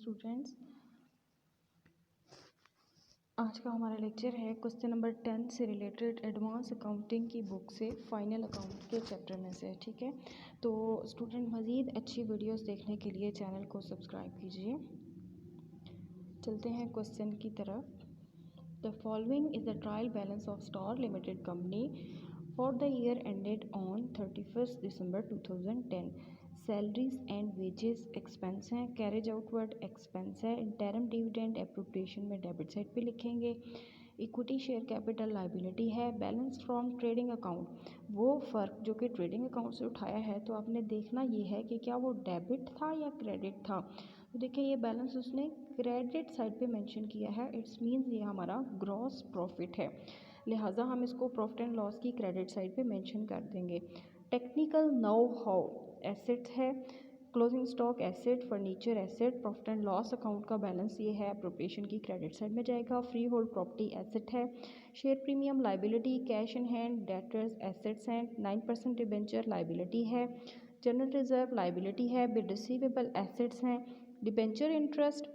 Students, आज का हमारा लेक्चर है क्वेश्चन नंबर 10 से रिलेटेड एडवांस अकाउंटिंग की बुक से फाइनल अकाउंट के चैप्टर में से। ठीक है, तो स्टूडेंट मज़ीद अच्छी वीडियोस देखने के लिए चैनल को सब्सक्राइब कीजिए। चलते हैं क्वेश्चन की तरफ। The following is the trial balance of star limited company for the year ended on 31 December 2010। Salaries and wages expense हैं, कैरेज आउटवर्ड एक्सपेंस है, इंटरम डिविडेंड एप्रोप्रिएशन में डेबिट साइड पे लिखेंगे, इक्विटी शेयर कैपिटल लाइबिलिटी है, balance from trading account वो फ़र्क जो कि ट्रेडिंग अकाउंट से उठाया है, तो आपने देखना ये है कि क्या वो डेबिट था या क्रेडिट था। तो देखिए ये बैलेंस उसने क्रेडिट साइड पे मेंशन किया है, इट्स मीन्स ये हमारा ग्रॉस प्रॉफिट है, लिहाजा हम इसको प्रॉफिट एंड लॉस की क्रेडिट साइड पे मेंशन कर देंगे। टेक्निकल नो हाउ एसेट्स है, closing stock asset, furniture asset, profit and loss account का बैलेंस ये है, अप्रोप्रिएशन की क्रेडिट साइड में जाएगा। फ्री होल्ड प्रॉपर्टी एसेट है, share premium liability, cash in hand debtors assets हैं, 9% डिबेंचर लाइबिलिटी है, जनरल रिजर्व लाइबिलिटी है, बिड रिसीवेबल एसेट्स हैं, debenture interest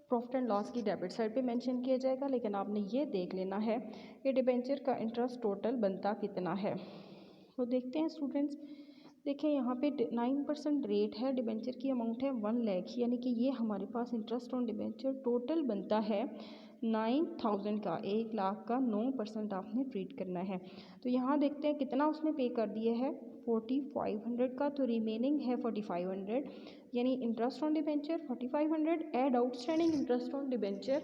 profit and loss की डेबिट साइड पे मेंशन किया जाएगा, लेकिन आपने ये देख लेना है कि डिबेंचर का इंटरेस्ट टोटल बनता कितना है। तो देखते हैं स्टूडेंट्स, देखिए यहाँ पे 9% रेट है, डिबेंचर की अमाउंट है 1 लाख, यानी कि ये हमारे पास इंटरेस्ट ऑन डिबेंचर टोटल बनता है 9,000 का, 1 लाख का 9% आपने ट्रीट करना है। तो यहाँ देखते हैं कितना उसने पे कर दिया है, 4500 का, तो रिमेनिंग है 4500, यानी interest on debenture 4500 add outstanding interest on debenture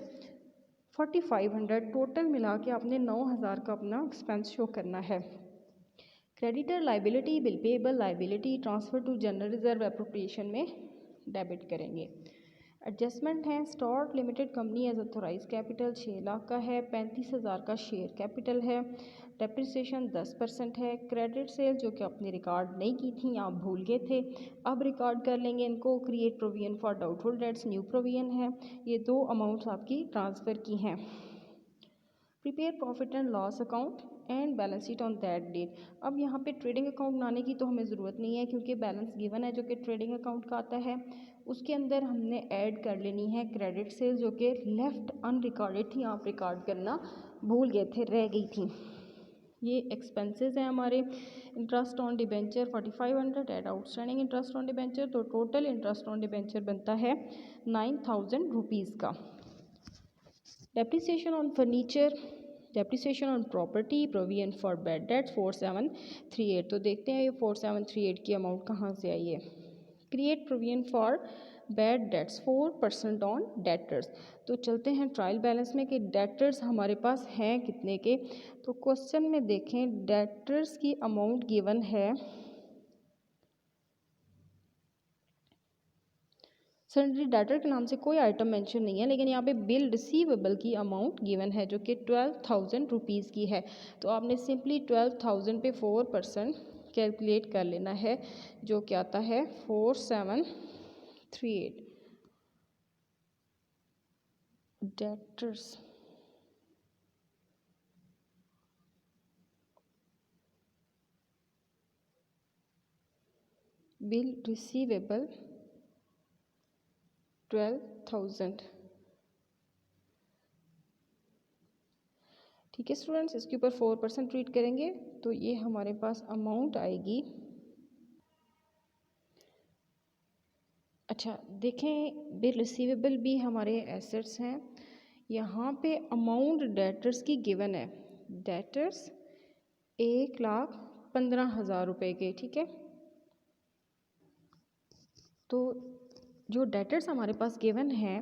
4500, total मिला के आपने 9000 का अपना एक्सपेंस शो करना है। Creditor liability, bill payable liability transfer to general reserve appropriation में डेबिट करेंगे। एडजस्टमेंट है, star limited company as authorise capital 6 lakh का है, 35,000 का शेयर कैपिटल है, डेप्रिसिएशन 10% है, क्रेडिट सेल जो कि आपने रिकॉर्ड नहीं की थी, आप भूल गए थे, अब रिकॉर्ड कर लेंगे इनको। Create provision for doubtful debts new provision है, ये दो अमाउंट्स आपकी ट्रांसफ़र की हैं। Prepare profit and loss account and balance sheet on that date. अब यहाँ पे ट्रेडिंग अकाउंट बनाने की तो हमें ज़रूरत नहीं है, क्योंकि बैलेंस गिवन है जो कि ट्रेडिंग अकाउंट का आता है, उसके अंदर हमने ऐड कर लेनी है क्रेडिट सेल जो कि लेफ्ट अनरिकॉर्डेड थी, आप रिकॉर्ड करना भूल गए थे, रह गई थी। ये एक्सपेंसेस हैं हमारे। Interest on debenture 4500 add outstanding interest on debenture, तो टोटल इंटरेस्ट ऑन डिबेंचर बनता है 9,000 रुपीज़ का। Depreciation on furniture, depreciation on property, provision for bad debts 4738, तो देखते हैं ये 4738 की अमाउंट कहाँ से आई है। Create provision for bad dates 4% on debtors, तो चलते हैं ट्रायल बैलेंस में कि डेटर्स हमारे पास हैं कितने के। तो क्वेश्चन में देखें, डेटर्स की अमाउंट गिवन है, सन्ड्री डेटर के नाम से कोई आइटम मेंशन नहीं है, लेकिन यहाँ पे बिल रिसीवेबल की अमाउंट गिवन है जो कि 12,000 रुपीज़ की है। तो आपने सिंपली 12,000 पे 4% कैलकुलेट कर लेना है, जो क्या आता है 4738। Debtors bill receivable 12,000। ठीक है स्टूडेंट्स, इसके ऊपर 4% ट्रीट करेंगे तो ये हमारे पास अमाउंट आएगी। अच्छा देखें, बिल रिसीवेबल भी हमारे एसेट्स हैं, यहाँ पे अमाउंट डेटर्स की गिवन है, डेटर्स 1,15,000 रुपये के। ठीक है, तो जो डेटर्स हमारे पास गिवन है,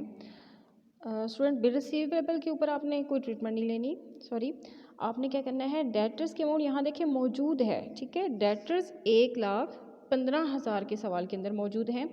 स्टूडेंट बिल रिसीवेबल के ऊपर आपने कोई ट्रीटमेंट नहीं लेनी, सॉरी, आपने क्या करना है, डेटर्स की अमाउंट यहाँ देखिए मौजूद है। ठीक है, डेटर्स 1,15,000 के सवाल के अंदर मौजूद हैं,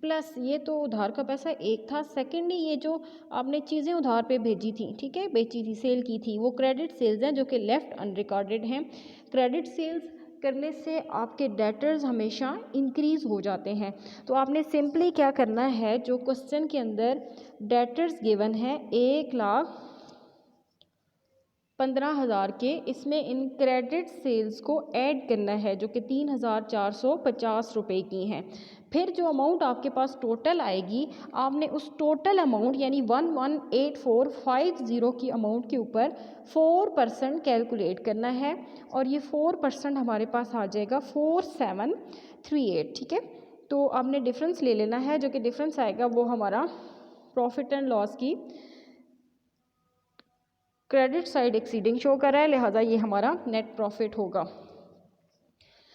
प्लस ये तो उधार का पैसा एक था, सेकेंडली ये जो आपने चीज़ें उधार पे भेजी थी, ठीक है, बेची थी, सेल की थी, वो क्रेडिट सेल्स हैं जो कि लेफ्ट अनरिकॉर्डेड हैं। क्रेडिट सेल्स करने से आपके डेटर्स हमेशा इंक्रीज़ हो जाते हैं, तो आपने सिंपली क्या करना है, जो क्वेश्चन के अंदर डेटर्स गिवन है 1,15,000 15,000 के, इसमें इन क्रेडिट सेल्स को ऐड करना है जो कि 3,450 रुपये की हैं। फिर जो अमाउंट आपके पास टोटल आएगी, आपने उस टोटल अमाउंट यानी 118450 की अमाउंट के ऊपर 4% कैलकुलेट करना है और ये 4% हमारे पास आ जाएगा 4738। ठीक है, तो आपने डिफरेंस ले लेना है, जो कि डिफरेंस आएगा वो हमारा प्रॉफिट एंड लॉस की क्रेडिट साइड एक्सीडिंग शो कर रहा है, लिहाजा ये हमारा नेट प्रॉफिट होगा।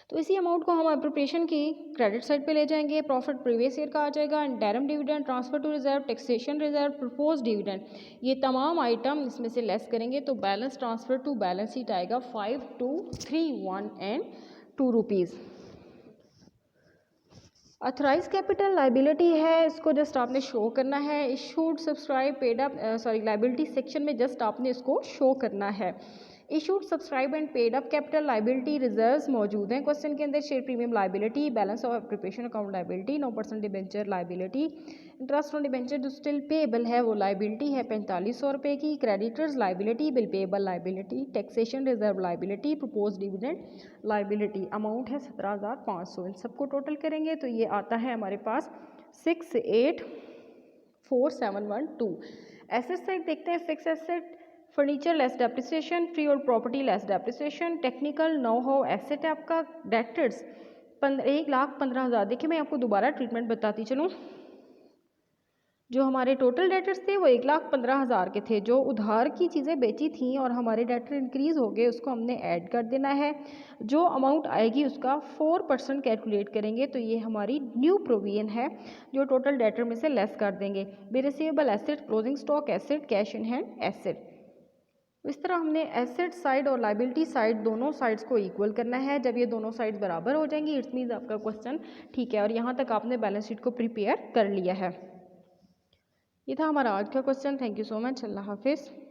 तो इसी अमाउंट को हम अप्रोप्रिएशन की क्रेडिट साइड पे ले जाएंगे। प्रॉफिट प्रीवियस ईयर का आ जाएगा, interim dividend, transfer to reserve, taxation reserve, propose dividend, ये तमाम आइटम इसमें से लेस करेंगे तो balance transfer to balance sheet आएगा 5231 रुपीज़। अथराइज कैपिटल लाइबिलिटी है, इसको जस्ट आपने शो करना है। Issued subscribe paid up liability section में जस्ट आपने इसको शो करना है। Issued subscribe and paid up capital liability reserves मौजूद हैं क्वेश्चन के अंदर। Share premium liability, balance of preparation account liability, 9% debenture liability, interest on debenture जो स्टिल पेएबल है वो लाइबिलिटी है 4500 रुपये की, creditors liability, bill payable liability, taxation reserve liability, propose dividend liability, amount है 17,500। इन सबको टोटल करेंगे तो ये आता है हमारे पास 684,712। एसेट साइड देखते हैं। Fix asset, furniture less depreciation, free और property less depreciation, technical know how asset है आपका। डेटर्स 1,15,000। देखिए मैं आपको दोबारा ट्रीटमेंट बताती चलूँ। जो हमारे टोटल डेटर्स थे वो 1,15,000 के थे। जो उधार की चीज़ें बेची थी और हमारे डेटर इंक्रीज़ हो गए उसको हमने ऐड कर देना है। जो अमाउंट आएगी उसका 4% कैलकुलेट करेंगे तो ये हमारी न्यू प्रोविजन है जो टोटल डेटर में से लेस कर देंगे। बे receivable asset, closing stock asset, cash in hand asset. इस तरह हमने एसेट साइड और लाइबिलिटी साइड दोनों साइड्स को इक्वल करना है। जब ये दोनों साइड्स बराबर हो जाएंगी इट्स मीन्स आपका क्वेश्चन ठीक है और यहाँ तक आपने बैलेंस शीट को प्रिपेयर कर लिया है। ये था हमारा आज का question. Thank you so much. अल्लाह हाफिज़।